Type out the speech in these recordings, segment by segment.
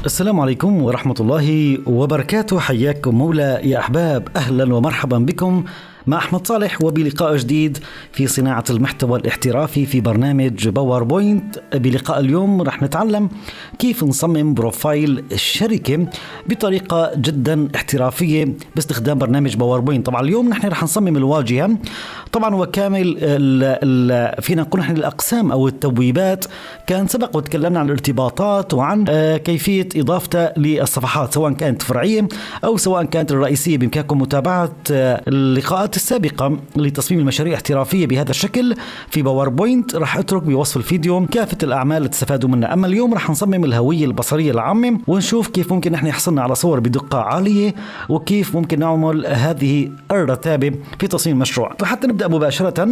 السلام عليكم ورحمة الله وبركاته. حياكم مولا يا أحباب، أهلا ومرحبا بكم مع أحمد صالح وبلقاء جديد في صناعة المحتوى الاحترافي في برنامج باوربوينت. بلقاء اليوم رح نتعلم كيف نصمم بروفايل الشركة بطريقة جدا احترافية باستخدام برنامج باوربوينت. طبعا اليوم نحن رح نصمم الواجهة طبعا وكامل فينا نقول نحن الأقسام أو التبويبات. كان سبق وتكلمنا عن الارتباطات وعن كيفية إضافتها للصفحات سواء كانت فرعية أو سواء كانت الرئيسية. بإمكانكم متابعة اللقاءات السابقة لتصميم المشاريع الاحترافية بهذا الشكل في باوربوينت. راح اترك بوصف الفيديو كافة الأعمال اللي تستفادوا منها. أما اليوم راح نصمم الهوية البصرية العامة ونشوف كيف ممكن نحن نحصلنا على صور بدقة عالية وكيف ممكن نعمل هذه الرتابة في تصميم المشروع. فحتى نبدأ مباشرة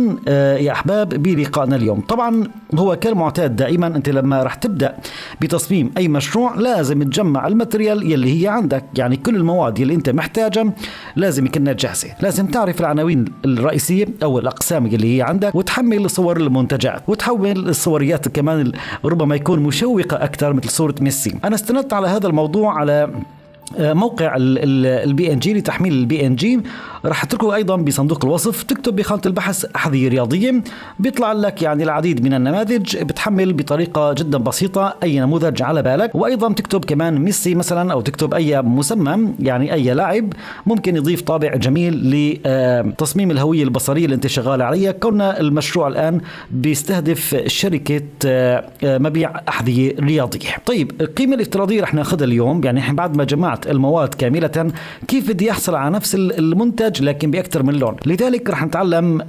يا أحباب بلقائنا اليوم. طبعا هو كالمعتاد دائما أنت لما راح تبدأ بتصميم أي مشروع لازم تجمع الماتريال يلي هي عندك، يعني كل المواد يلي أنت محتاجها لازم يكونها جاهزة. لازم تعرف العناوين الرئيسية أو الأقسام اللي هي عندك وتحمل صور المنتجات وتحول الصوريات كمان ربما يكون مشوقة أكثر مثل صورة ميسي. أنا استندت على هذا الموضوع على موقع البي ان جي لتحميل البي ان جي. راح اتركه ايضا بصندوق الوصف. تكتب بخانة البحث احذية رياضية بيطلع لك يعني العديد من النماذج. بتحمل بطريقة جدا بسيطة اي نموذج على بالك، وايضا تكتب كمان ميسي مثلا او تكتب اي مسمى يعني اي لاعب ممكن يضيف طابع جميل لتصميم الهوية البصرية اللي انت شغال عليها. كنا المشروع الان بيستهدف شركة مبيع احذية رياضية. طيب القيمة الافتراضية رح ناخذها اليوم، يعني احنا بعد ما جمعت المواد كاملة كيف بدي أحصل على نفس المنتج لكن بأكثر من لون. لذلك رح نتعلم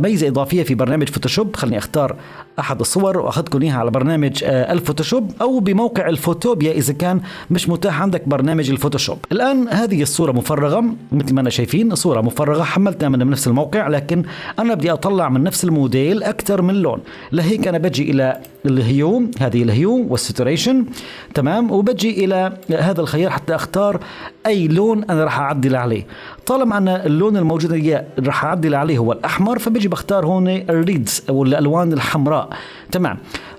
ميزة إضافية في برنامج فوتوشوب. خليني أختار أحد الصور وأخذكم إياها على برنامج الفوتوشوب أو بموقع الفوتوبيا إذا كان مش متاح عندك برنامج الفوتوشوب. الآن هذه الصورة مفرغة مثل ما أنا شايفين، صورة مفرغة حملتها من نفس الموقع، لكن أنا بدي أطلع من نفس الموديل أكثر من لون. لهيك أنا بجي إلى الهيو، هذه الهيو والساتوريشن، تمام، وبجي إلى هذا الخيار حتى أختار أي لون أنا راح أعدل عليه. طالما أن اللون الموجود اللي راح أعدل عليه هو الأحمر فبجي بختار هون الريدز أو الألوان الحمراء، تمام.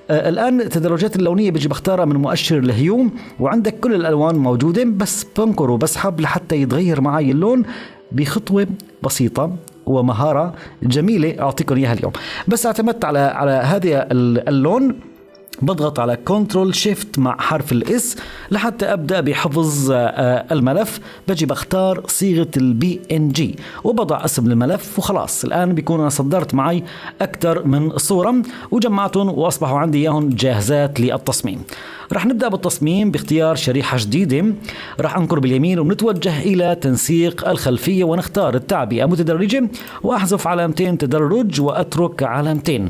الآن التدرجات اللونية بجي بختارها من مؤشر الهيو وعندك كل الألوان موجودة، بس بنكر وبسحب لحتى يتغير معي اللون بخطوة بسيطة ومهارة جميلة أعطيكم إياها اليوم. بس اعتمدت على هذا اللون، بضغط على كنترول شيفت مع حرف الاس لحتى ابدا بحفظ الملف. بجي بختار صيغه البي ان جي وبضع اسم الملف وخلاص. الان بيكون انا صدرت معي اكثر من صوره وجمعتهم واصبحوا عندي اياهم جاهزات للتصميم. رح نبدا بالتصميم باختيار شريحه جديده. رح انقر باليمين ونتوجه الى تنسيق الخلفيه ونختار التعبئه متدرجه واحذف علامتين تدرج واترك علامتين.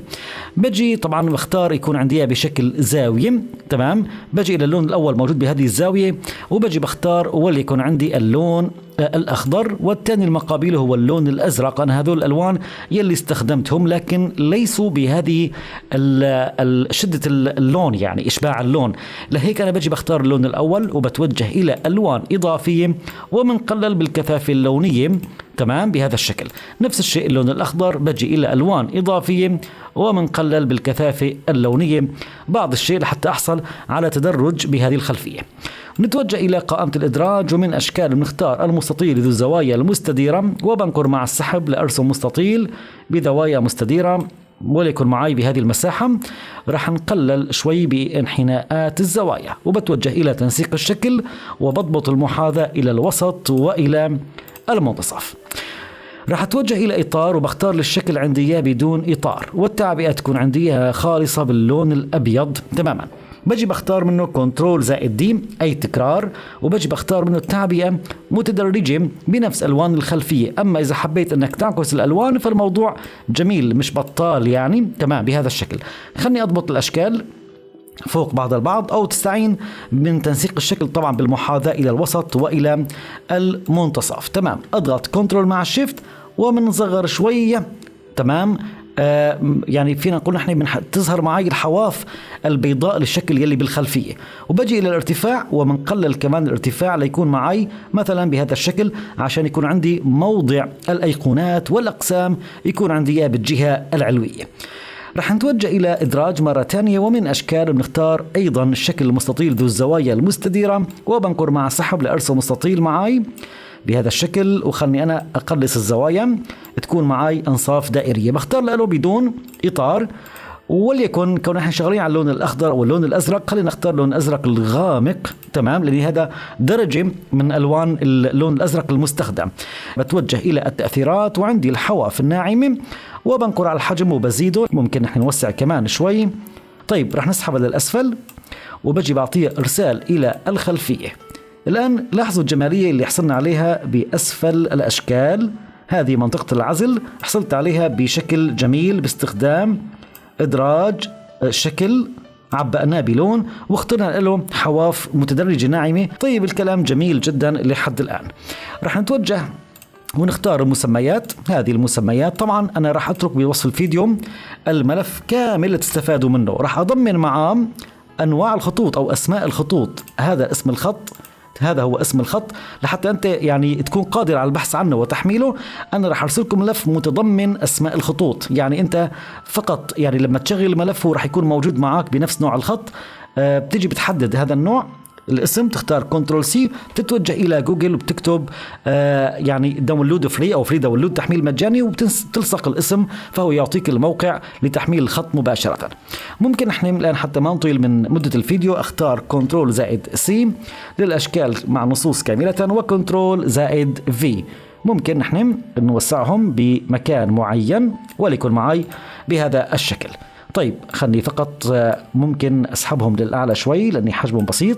بجي طبعا بختار يكون عندي بشكل زاوية، تمام. بجي إلى اللون الأول موجود بهذه الزاوية وبجي بختار وليكن عندي اللون الأخضر والثاني المقابله هو اللون الأزرق. أنا هذول الألوان يلي استخدمتهم لكن ليسوا بهذه شدة اللون يعني إشباع اللون. لهيك أنا بجي بختار اللون الأول وبتوجه إلى ألوان إضافية ومنقلل بالكثافة اللونية، تمام، بهذا الشكل. نفس الشيء اللون الأخضر بجي إلى ألوان إضافية ومنقلل بالكثافة اللونية بعض الشيء لحتى أحصل على تدرج بهذه الخلفية. نتوجه إلى قائمة الإدراج ومن أشكال بنختار المستطيل ذو الزوايا المستديرة وبنكر مع السحب لأرسم مستطيل بزوايا مستديرة وليكن معي بهذه المساحة. رح نقلل شوي بانحناءات الزوايا وبتوجه إلى تنسيق الشكل وبضبط المحاذاة إلى الوسط وإلى المنتصف. راح اتوجه الى اطار وبختار للشكل عندي اياه بدون اطار والتعبئه تكون عندي اياها خالصه باللون الابيض تماما. بجي بختار منه كنترول زائد دي اي تكرار وبجي بختار منه التعبئه متدرجه بنفس الوان الخلفيه. اما اذا حبيت انك تعكس الالوان فالموضوع جميل مش بطال يعني، تمام، بهذا الشكل. خلني اضبط الاشكال فوق بعض البعض أو تستعين من تنسيق الشكل طبعا بالمحاذاة إلى الوسط وإلى المنتصف، تمام. أضغط كنترول مع الشيفت ومنصغر شوية، تمام، يعني فينا نقول نحن تظهر معي الحواف البيضاء للشكل يلي بالخلفية، وبجي إلى الارتفاع ومنقلل كمان الارتفاع ليكون معي مثلا بهذا الشكل، عشان يكون عندي موضع الأيقونات والأقسام يكون عندي إياه بالجهة العلوية. رح نتوجه إلى إدراج مرة تانية، ومن أشكال بنختار أيضا الشكل المستطيل ذو الزوايا المستديرة، وبنقر مع سحب لأرسم مستطيل معي بهذا الشكل، وخلني أنا أقلص الزوايا تكون معي أنصاف دائرية. بختار له بدون إطار، وليكن كون احنا شغالين على اللون الأخضر واللون الأزرق، خلينا نختار اللون الأزرق الغامق، تمام، لأن هذا درجة من ألوان اللون الأزرق المستخدم. بتوجه إلى التأثيرات وعندي الحواف الناعمة، وبنقر على الحجم وبزيده، ممكن نحن نوسع كمان شوي. طيب رح نسحب للأسفل وبجي بعطيه إرسال إلى الخلفية. الآن لاحظوا الجمالية اللي حصلنا عليها بأسفل الأشكال، هذه منطقة العزل حصلت عليها بشكل جميل باستخدام إدراج شكل عبأناه بلون واخترنا له حواف متدرجة ناعمة. طيب الكلام جميل جدا لحد الآن. رح نتوجه ونختار المسميات. هذه المسميات طبعا أنا رح أترك بوصف الفيديو الملف كامل تستفادوا منه. رح أضمن معاه أنواع الخطوط أو أسماء الخطوط، هذا اسم الخط، هذا هو اسم الخط، لحتى أنت يعني تكون قادر على البحث عنه وتحميله. أنا رح أرسلكم ملف متضمن أسماء الخطوط، يعني أنت فقط يعني لما تشغل الملف هو رح يكون موجود معك بنفس نوع الخط. بتيجي بتحدد هذا النوع الاسم، تختار كنترول سي، تتوجه الى جوجل وبتكتب يعني داونلود فري او فري داونلود، تحميل مجاني، وبتلصق الاسم فهو يعطيك الموقع لتحميل الخط مباشرة. ممكن احنا الان حتى ما نطيل من مدة الفيديو اختار كنترول زائد سي للاشكال مع نصوص كاملة، وكنترول زائد في ممكن نحن نوسعهم بمكان معين وليكن معي بهذا الشكل. طيب خلني فقط ممكن أسحبهم للأعلى شوي لأني حجمهم بسيط،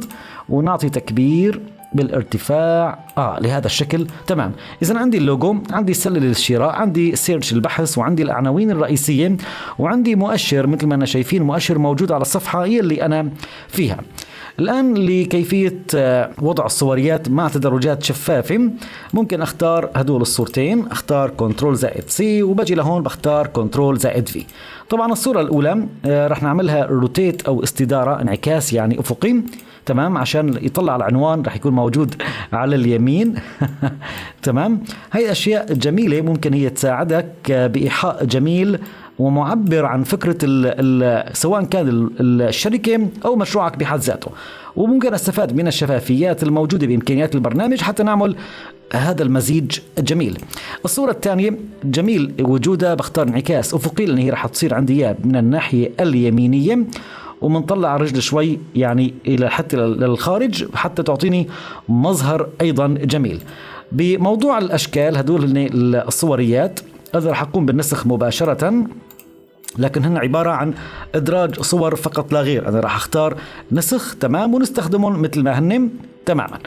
ونعطي تكبير بالارتفاع لهذا الشكل. تمام. إذا عندي اللوجو، عندي سلة للشراء، عندي سيرش البحث، وعندي العناوين الرئيسية، وعندي مؤشر مثل ما أنا شايفين، مؤشر موجود على الصفحة هي اللي أنا فيها. الآن لكيفية وضع الصوريات مع تدرجات شفافة ممكن أختار هدول الصورتين، أختار كنترول زائد سي وبجي لهون بختار كنترول زائد في. طبعا الصورة الأولى رح نعملها روتيت أو استدارة، انعكاس يعني أفقي، تمام، عشان يطلع العنوان رح يكون موجود على اليمين. تمام. هاي أشياء جميلة ممكن هي تساعدك بإيحاء جميل ومعبر عن فكرة سواء كان الشركة أو مشروعك بحد ذاته، وممكن استفاد من الشفافيات الموجودة بإمكانيات البرنامج حتى نعمل هذا المزيج الجميل. الصورة الثانية جميل وجودها، بختار انعكاس أفقي لأن هي رح تصير عندي من الناحية اليمينية، ومنطلع رجل شوي يعني إلى حتى للخارج حتى تعطيني مظهر أيضا جميل. بموضوع الأشكال هدول الصوريات هذا رح أقوم بالنسخ مباشرة، لكن هن عبارة عن إدراج صور فقط لا غير. أنا رح أختار نسخ، تمام، ونستخدمهم مثل ما هن تماما.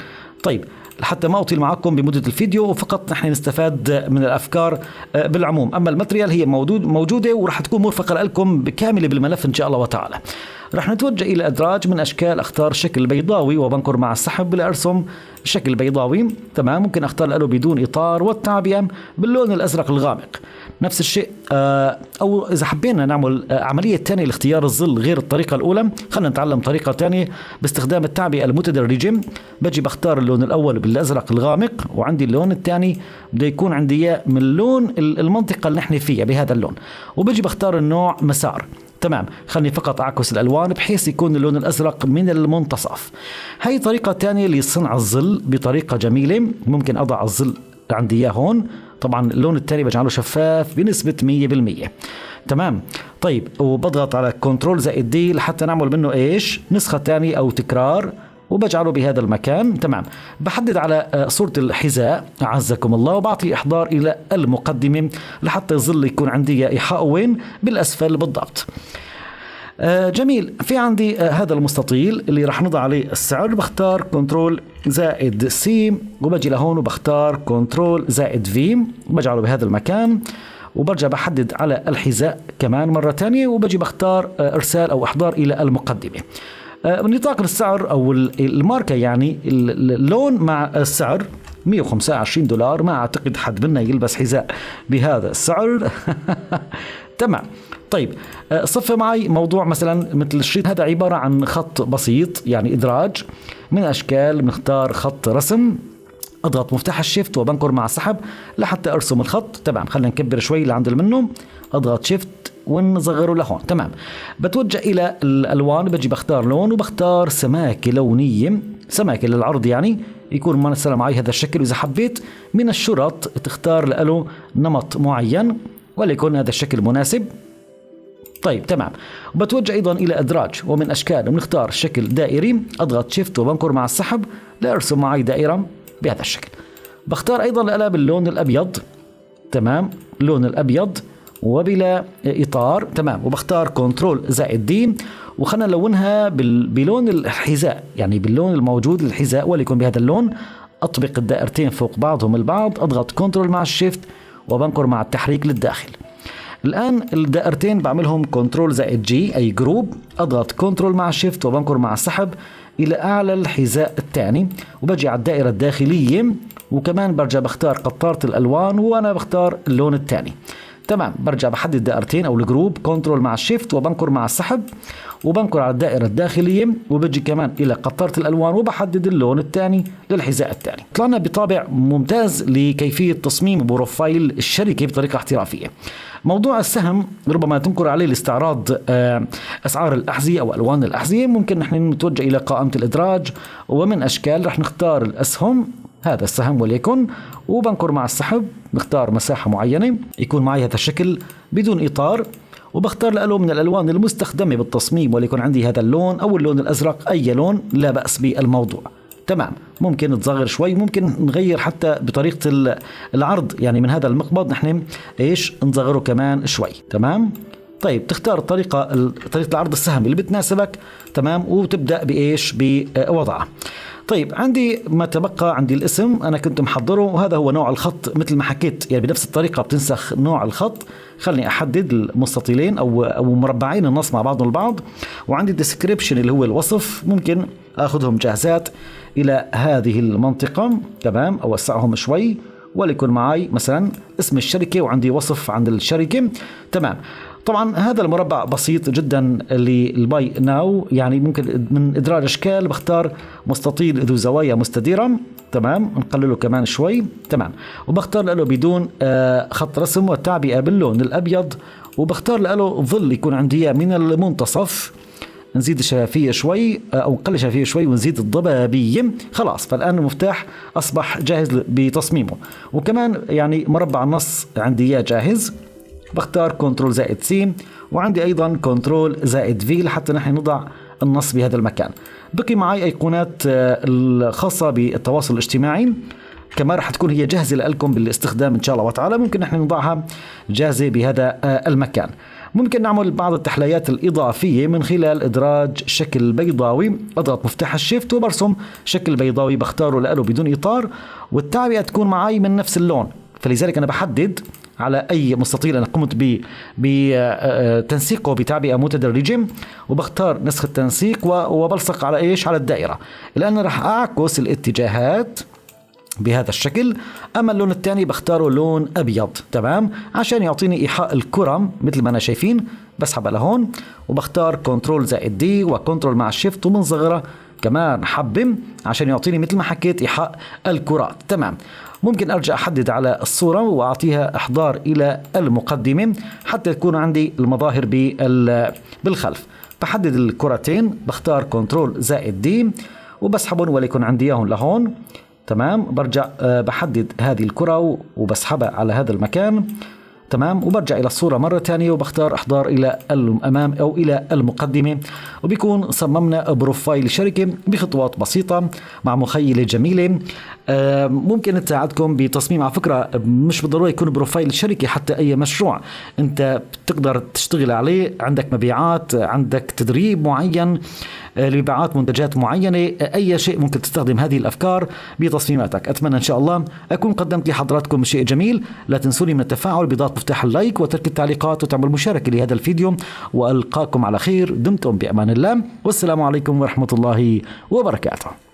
طيب حتى ما أطيل معكم بمدة الفيديو، فقط نحن نستفاد من الأفكار بالعموم. أما الماتريال هي موجودة ورح تكون مرفقة لكم كاملة بالملف إن شاء الله وتعالى. رح نتوجه إلى إدراج من أشكال، أختار شكل بيضاوي وبنقر مع السحب لأرسم شكل بيضاوي، تمام. ممكن أختار له بدون إطار والتعبئة باللون الأزرق الغامق، نفس الشيء. أو إذا حبينا نعمل عملية تانية لاختيار الظل غير الطريقة الأولى، خلينا نتعلم طريقة تانية باستخدام التعبئة المتدرجة. بجي بختار اللون الأول بالأزرق الغامق، وعندي اللون الثاني بده يكون عندي من اللون المنطقة اللي نحن فيها بهذا اللون، وبجي بختار النوع مسار، تمام. خلني فقط أعكس الألوان بحيث يكون اللون الأزرق من المنتصف. هاي طريقة تانية لصنع الظل بطريقة جميلة. ممكن أضع الظل عندي إياه هون، طبعا اللون الثاني بجعله شفاف بنسبة 100%، تمام. طيب وبضغط على كنترول زائد دي لحتى نعمل منه إيش نسخة تانية أو تكرار، وبجعله بهذا المكان، تمام. بحدد على صورة الحذاء أعزكم الله، وبعطي إحضار إلى المقدمة لحتى الظل يكون عندي إيحاء وين بالأسفل بالضبط. جميل. في عندي هذا المستطيل اللي راح نضع عليه السعر، بختار كنترول زائد سي وبجي لهون وبختار كنترول زائد في وبجعله بهذا المكان، وبرجع بحدد على الحذاء كمان مرة تانية، وبجي بختار إرسال أو إحضار إلى المقدمة. نطاق السعر أو الماركة يعني اللون مع السعر $125. ما أعتقد حد منا يلبس حذاء بهذا السعر. تمام. طيب صفي معي موضوع مثلا مثل الشريط، هذا عبارة عن خط بسيط يعني إدراج من أشكال. بنختار خط رسم، أضغط مفتاح الشيفت وبنكر مع سحب لحتى أرسم الخط. تمام. خلينا نكبر شوي لعند منه، أضغط شيفت ونصغره لهون. تمام. بتوجه إلى الألوان، بجي بختار لون وبختار سماكة لونية، سماكة للعرض يعني يكون مثلا معي هذا الشكل. وإذا حبيت من الشرط تختار له نمط معين وليكن هذا الشكل مناسب. طيب تمام. وبتوجه أيضا إلى إدراج ومن أشكال بنختار شكل دائري، أضغط شيفت وبنكر مع السحب لأرسم معي دائرة بهذا الشكل. بختار أيضا الآلة باللون الأبيض. تمام. اللون الأبيض وبلا إطار. تمام. وبختار كنترول زائد دي وخلنا نلونها بلون الحذاء، يعني باللون الموجود للحذاء وليكن بهذا اللون. أطبق الدائرتين فوق بعضهم البعض، أضغط كنترول مع الشيفت وبنكر مع التحريك للداخل. الآن الدائرتين بعملهم كنترول زائد جي أي جروب، أضغط كنترول مع الشيفت وبنكر مع السحب إلى أعلى الحذاء الثاني، وبجي على الدائرة الداخلية وكمان برجع بختار قطارة الألوان وأنا بختار اللون الثاني. تمام. برجع بحدد دائرتين أو الجروب، كنترول مع الشيفت وبنكر مع السحب وبنكر على الدائرة الداخلية وبجي كمان إلى قطارة الألوان وبحدد اللون الثاني للحذاء الثاني. طلعنا بطابع ممتاز لكيفية تصميم بروفايل الشركة بطريقة احترافية. موضوع السهم ربما تنكر عليه لاستعراض أسعار الأحذية أو ألوان الأحذية. ممكن نحن نتوجه إلى قائمة الإدراج ومن أشكال رح نختار الأسهم، هذا السهم وليكن، وبنكر مع السحب نختار مساحة معينة يكون معي هذا الشكل بدون إطار، وبختار له من الألوان المستخدمة بالتصميم وليكن عندي هذا اللون أو اللون الأزرق، أي لون لا بأس بالموضوع. تمام. ممكن نصغر شوي، ممكن نغير حتى بطريقة العرض، يعني من هذا المقبض نحن نصغره كمان شوي. تمام. طيب تختار طريقة العرض السهم اللي بتناسبك. تمام. وتبدأ بوضعه. طيب عندي ما تبقى عندي الاسم أنا كنت محضره، وهذا هو نوع الخط مثل ما حكيت، يعني بنفس الطريقة بتنسخ نوع الخط. خلني أحدد المستطيلين أو مربعين النص مع بعضهم البعض، وعندي ديسكريبشن اللي هو الوصف، ممكن أخذهم جاهزات إلى هذه المنطقة. تمام. أوسعهم شوي وليكن معي مثلا اسم الشركة وعندي وصف عند الشركة. تمام. طبعا هذا المربع بسيط جدا للباي ناو، يعني ممكن من إدراج أشكال بختار مستطيل ذو زوايا مستديرة. تمام. نقلله كمان شوي. تمام. وبختار له بدون خط رسم والتعبئة باللون الأبيض، وبختار له ظل يكون عندي من المنتصف. نزيد الشفافية شوي أو نقلل الشفافية شوي ونزيد الضبابية. خلاص. فالآن المفتاح أصبح جاهز بتصميمه. وكمان يعني مربع النص عندي جاهز. بختار كنترول زائد سي وعندي أيضا كنترول زائد في لحتى نحن نضع النص بهذا المكان. بقي معي أيقونات الخاصة بالتواصل الاجتماعي كما راح تكون هي جاهزة لكم بالاستخدام إن شاء الله وتعالى. ممكن نحن نضعها جاهزة بهذا المكان. ممكن نعمل بعض التحليات الإضافية من خلال إدراج شكل بيضاوي. أضغط مفتاح الشيفت وبرسم شكل بيضاوي بختاره له بدون إطار، والتعبئة تكون معي من نفس اللون. فلذلك أنا بحدد على أي مستطيل أنا قمت بتنسيقه بتعبئة متدرجة، وبختار نسخ التنسيق وبلصق على على الدائرة. الآن راح أعكس الاتجاهات بهذا الشكل. أما اللون الثاني بختاره لون أبيض. تمام. عشان يعطيني إيحاء الكرة مثل ما أنا شايفين. بسحب لهون وبختار كنترول زائد دي وكنترول مع الشيفت ومنصغرة كمان حبة عشان يعطيني مثل ما حكيت إيحاء الكرات. تمام. ممكن أرجع أحدد على الصورة وأعطيها إحضار إلى المقدمة حتى تكون عندي المظاهر بالخلف. بحدد الكرتين، بختار كنترول زائد دي وبسحبهم وليكن عندي إياهم لهون. تمام. برجع بحدد هذه الكرة وبسحبها على هذا المكان. تمام. وبرجع إلى الصورة مرة تانية وبختار إحضار إلى الأمام أو إلى المقدمة، وبيكون صممنا بروفايل شركة بخطوات بسيطة مع مخيلة جميلة. ممكن تساعدكم بتصميم، على فكرة مش بالضرورة يكون بروفايل شركة، حتى أي مشروع أنت بتقدر تشتغل عليه. عندك مبيعات، عندك تدريب معين لمبيعات منتجات معينة، أي شيء ممكن تستخدم هذه الأفكار بتصميماتك. أتمنى إن شاء الله أكون قدمت لحضراتكم شيء جميل. لا تنسوني من التفاعل بضغط مفتاح اللايك وترك التعليقات وتعمل مشاركة لهذا الفيديو، وألقاكم على خير. دمتم بأمان الله، والسلام عليكم ورحمة الله وبركاته.